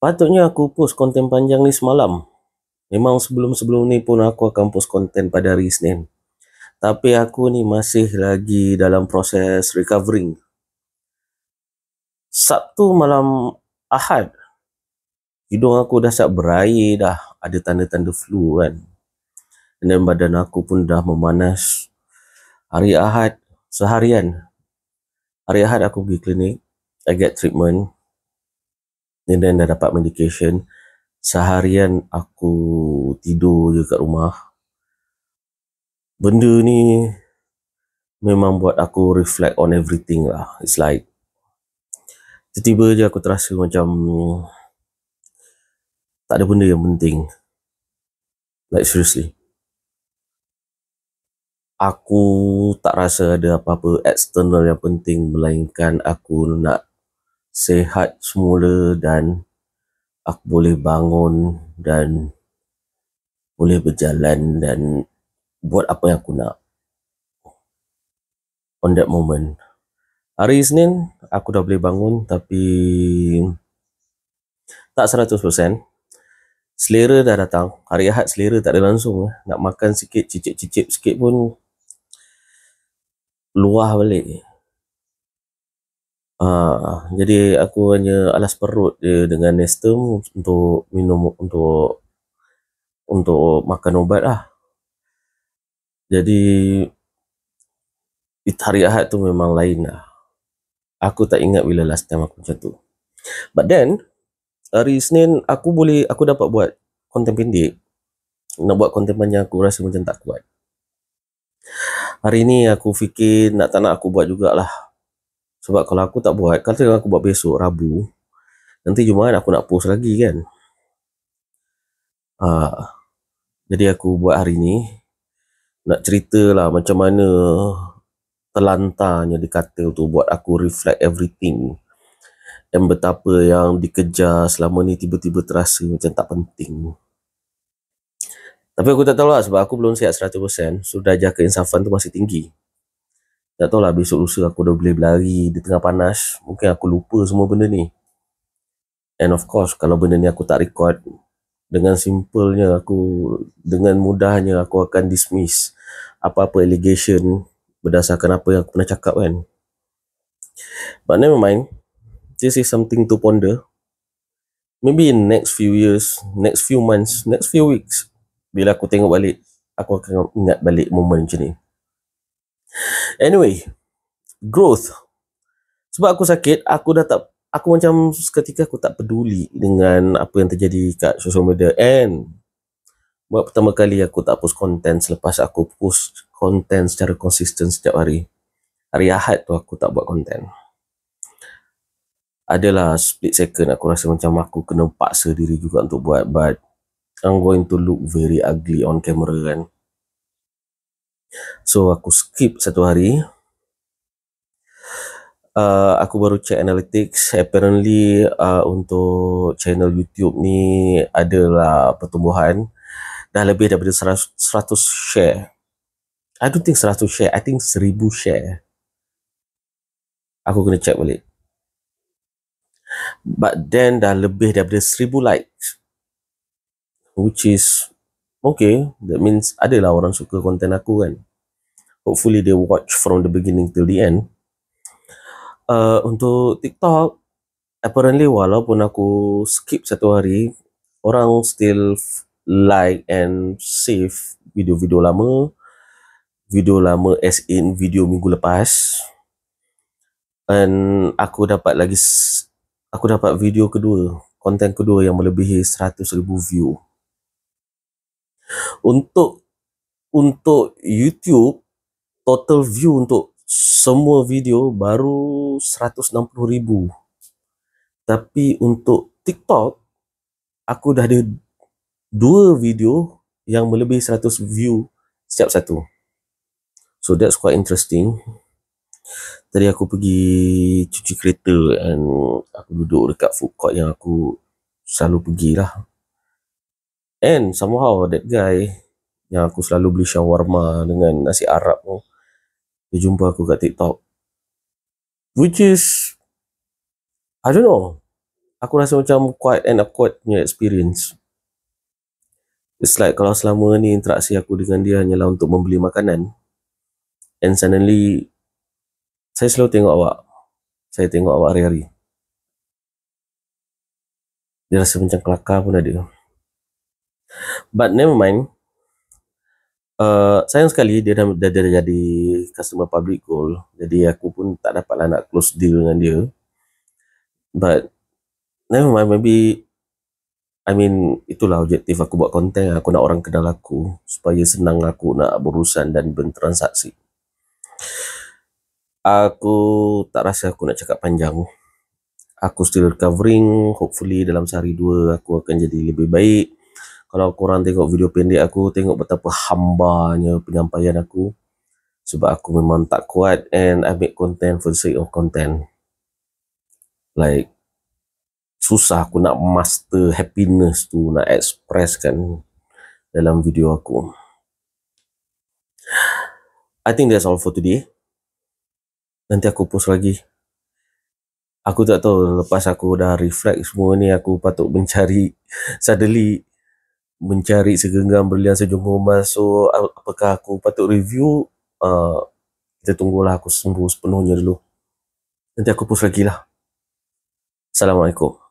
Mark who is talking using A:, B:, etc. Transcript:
A: Patutnya aku post konten panjang ni semalam. Memang sebelum-sebelum ni pun aku akan post konten pada hari Isnin. Tapi aku ni masih lagi dalam proses recovering. Sabtu malam Ahad, hidung aku dah start berair dah. Ada tanda-tanda flu kan. Dan badan aku pun dah memanas. Hari Ahad, seharian. Hari Ahad aku pergi klinik. I get treatment. And then dah dapat medication. Seharian aku tidur je kat rumah. Benda ni memang buat aku reflect on everything lah. It's like tiba-tiba je aku terasa macam tak ada benda yang penting. Like seriously. Aku tak rasa ada apa-apa eksternal yang penting, melainkan aku nak sihat semula dan aku boleh bangun dan boleh berjalan dan buat apa yang aku nak on that moment. Hari Isnin aku dah boleh bangun tapi tak 100%. Selera dah datang. Hari Ahad selera tak ada langsung. Nak makan sikit, cicip-cicip sikit pun luah balik. Jadi aku hanya alas perut je dengan Nestum untuk minum, untuk makan ubat lah. Jadi hari Ahad tu memang lain lah. Aku tak ingat bila last time aku macam tu. But then hari Isnin aku dapat buat konten pendek. Nak buat konten panjang aku rasa macam tak kuat. Hari ni aku fikir tak nak aku buat jugalah. Sebab kalau aku tak buat, kalau aku buat besok Rabu, nanti Jumaat aku nak post lagi kan. Jadi aku buat hari ni nak ceritalah macam mana terlantarnya dikata tu buat aku reflect everything. Dan betapa yang dikejar selama ni tiba-tiba terasa macam tak penting. Tapi aku tak tahu lah sebab aku belum sihat 100%. So darjah keinsafan tu masih tinggi. Tak tahu lah besok lusa aku dah boleh berlari di tengah panas. Mungkin aku lupa semua benda ni. And of course kalau benda ni aku tak record, dengan simpelnya dengan mudahnya aku akan dismiss apa-apa allegation berdasarkan apa yang aku pernah cakap kan. But never mind. This is something to ponder. Maybe in next few years, next few months, next few weeks, bila aku tengok balik, aku akan ingat balik momen macam ni. Anyway, growth. Sebab aku sakit, aku macam seketika aku tak peduli dengan apa yang terjadi kat social media. And buat pertama kali aku tak post konten selepas aku post konten secara konsisten setiap hari. Hari Ahad tu aku tak buat konten. Adalah split second aku rasa macam aku kena paksa diri juga untuk buat, but I'm going to look very ugly on camera kan. So aku skip satu hari. Aku baru check analytics. Apparently untuk channel YouTube ni adalah pertumbuhan. Dah lebih daripada 100 share. I don't think 100 share, I think 1000 share. Aku kena check balik. But then dah lebih daripada 1000 likes, which is okay. That means adalah orang suka konten aku kan. Hopefully they watch from the beginning till the end. Untuk TikTok, apparently walaupun aku skip satu hari, orang still like and save video-video lama. Video lama as in video minggu lepas. Dan aku dapat video kedua, konten kedua yang melebihi 100,000 view. Untuk YouTube, total view untuk semua video baru 160,000. Tapi untuk TikTok, aku dah ada 2 video yang melebihi 100 view setiap satu. So that's quite interesting. Tadi aku pergi cuci kereta dan aku duduk dekat food court yang aku selalu pergilah. And somehow that guy yang aku selalu beli shawarma dengan nasi Arab tu, dia jumpa aku kat TikTok. Which is, I don't know. aku rasa macam quite an awkward punya experience. It's like kalau selama ni interaksi aku dengan dia hanyalah untuk membeli makanan, and suddenly saya selalu tengok awak, saya tengok awak hari-hari, dia rasa macam kelakar pun ada. But never mind. Sayang sekali dia dah jadi customer public goal, jadi aku pun tak dapatlah nak close deal dengan dia. But never mind, maybe itulah objektif aku buat konten. Aku nak orang kenal aku supaya senang aku nak berurusan dan bertransaksi. Aku tak rasa aku nak cakap panjang. Aku still recovering. Hopefully dalam sehari dua aku akan jadi lebih baik. Kalau korang tengok video pendek aku, tengok betapa hambanya penyampaian aku, sebab aku memang tak kuat, and I make content for the sake of content. Like, susah aku nak master happiness tu, nak expresskan dalam video aku. I think that's all for today. Nanti aku post lagi. Aku tak tahu, lepas aku dah reflect semua ni, aku patut suddenly mencari segenggam berlian sejumlah emas. So apakah aku patut review? Kita tunggulah aku sembuh sepenuhnya dulu. Nanti aku post lagi lah. Assalamualaikum.